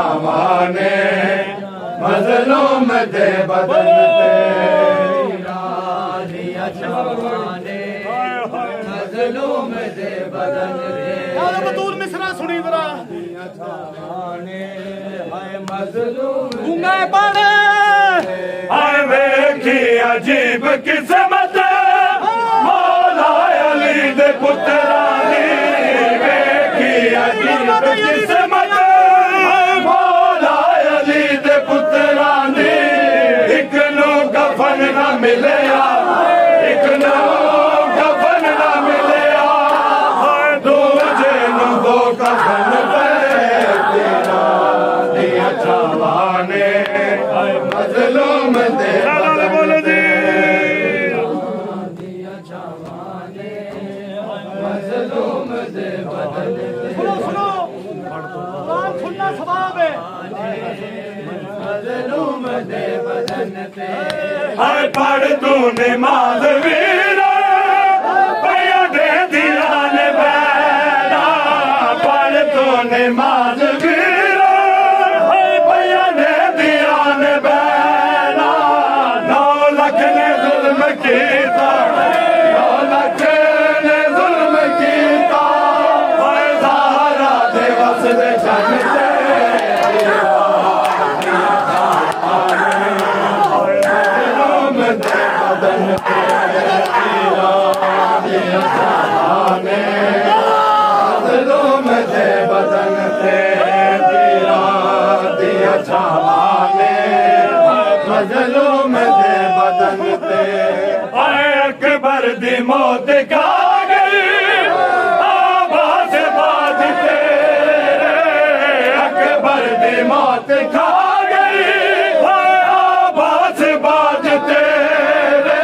छावाने मजलूम दे बदन ते दिया छावाने मजलूम दे बदन ते बतूल मिसरा सुनी जरा दिया छावाने हाय मजलूम गूंगा पड़े हाय वेखी अजीब किस्मत मौला अली दे पुत्रा दी वेखी अजीब किस्मत मौला अली दे पुत्रा दी एक नो कफन ना मिलया एक नो कफन ना मिलया दूजे नो दो कफन पे तेरा दिया छावाने मजलूम दे बदन ते दिया छावाने मजलूम दे बदन ते सुनो सुनो कुरान सुनना सवाब है मजलूम दे बदन ते हाय पढ़ तू नमाज वीर भैया दे दिया ने बैठा पढ़ तू नमाज वीर भैया दे दिया ने बैठा 9 लाख ने जुल्म कीता 9 लाख ने जुल्म कीता ज़हरा दे वस दे जन ते मजलूम दे बदन ते दिया छावाने मजलूम दे बदन ते दिया छावाने मजलूम दे बदन ते अकबर दी मौत का गई आवाज बाज तेरे अकबर दी मौत खा गई आवाज बाज तेरे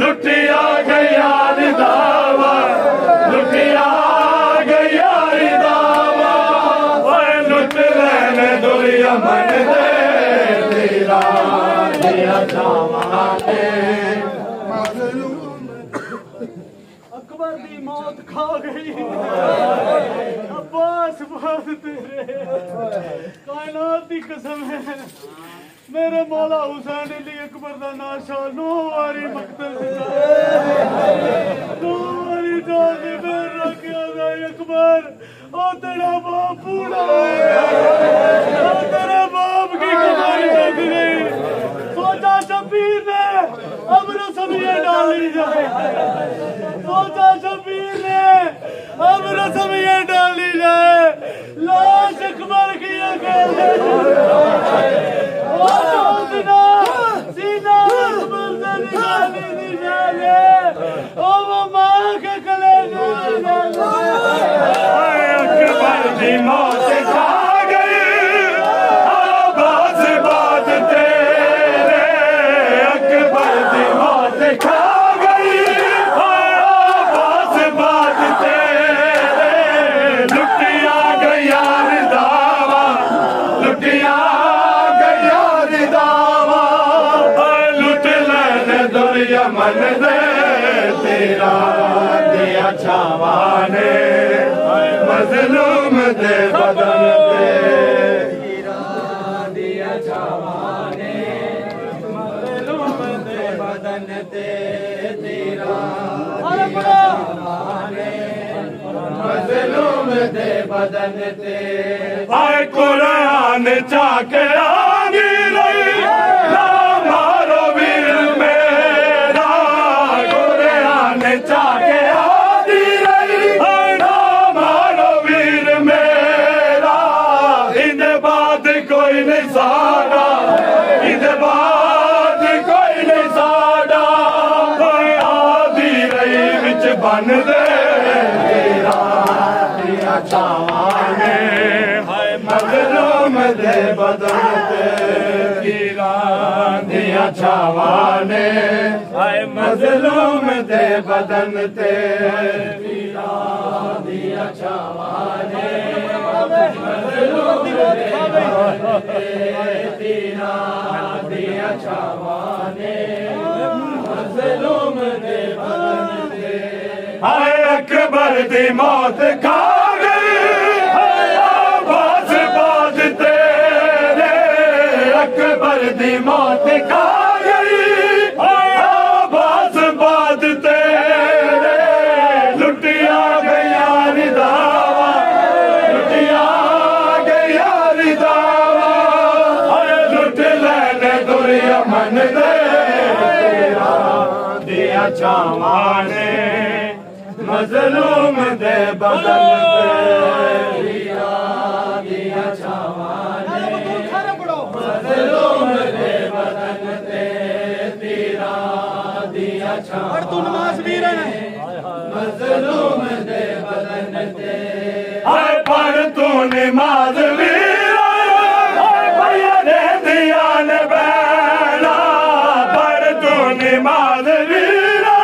लुटिया गया दावा लुटिया गया दावा लुट लेने दुनिया मन दे तेरा दिया छावाने अकबर दी मौत खा गई अब्बास बात तेरे कायनात दी कसम है मेरे मौला हुसैन अली अकबर दा नाशा 9 वारी मकतल दो वारी जान दे मेर रखिया दा अकबर ओ तेरा बाप बूढ़ा ओ तेरे बाप की कमाई लग गई सोचा शबीर ने अब रसमियां डाली जाए सोचा शबीर ने अब रसमियां डाली जाए लाश अकबर की अकेले सीना अकबर से निकाली दी जाए ओ वो माँ के कलेजे अकबर की मौत खा गई आवाज बात तेरे अकबर की मौत खा गई आवाज बात तेरे लुटिया गया दावा लुटिया गया दावा लुट लेने दुनिया मन दे तेरा दिया छावाने मजलूम दे बदन ते दिया छावाने मजलूम दे बदन ते तेरा मजलूम दे बदन ते आए कुरान चाके आगी रही ना मारो वीर मेरा कुरान चाके आगी रही ना मारो वीर मेरा इन बाद कोई नहीं साड़ा इन बाद कोई नहीं साड़ा आदी रही विच बन दे तेरा दिया छावाने हाय मजलूम दे बदन ते दिया छावाने हाय मजलूम दे बदन ते दिया छावाने मजलूम दे बदन ते दिया छावाने मजलूम दे बदन ते हाय अकबर दी मौत खा गई आवाज बाज तेरे यार दी मौत खा गई बस बात तेरे लुटिया गया रिदावा लुटिया गया रिदावा लुट लेने दुनिया मन दे दिया छावाने मजलूम दे बदन दिया छावाने मजलूम दे बदन ते तेरा दिया छावाने मजलूम दे बदन ते पर तू नमाज वीरा भैया दे दिया ने बैना पर तू नमाज वीरा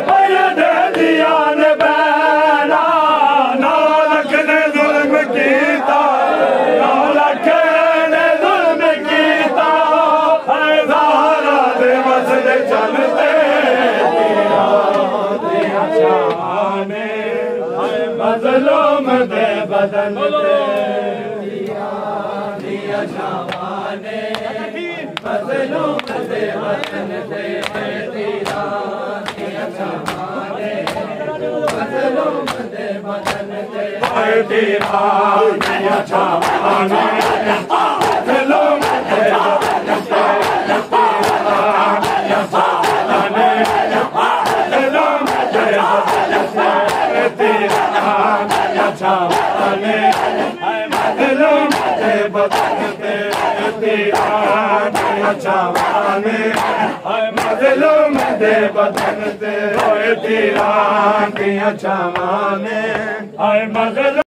भैया दे दिया ने बैना नौ लख ने जुल्म कीता नौ लख ने जुल्म कीता ज़हरा दे मसले चलते दिया छावाने मजलूम दे बदन ते दिया छावाने मजलूम दे बदन ते तेरा दिया छावाने मजलूम दे बदन ते तेरा दिया छावाने मजलूम दे बदन ते तेरा दिया छावाने मजलूम दे बदन ते तेरा दिया छावाने मजलूम दे बदन ते तेरा दिया छावाने मजलूम दे बदन ते तेरा दिया छावाने मजलूम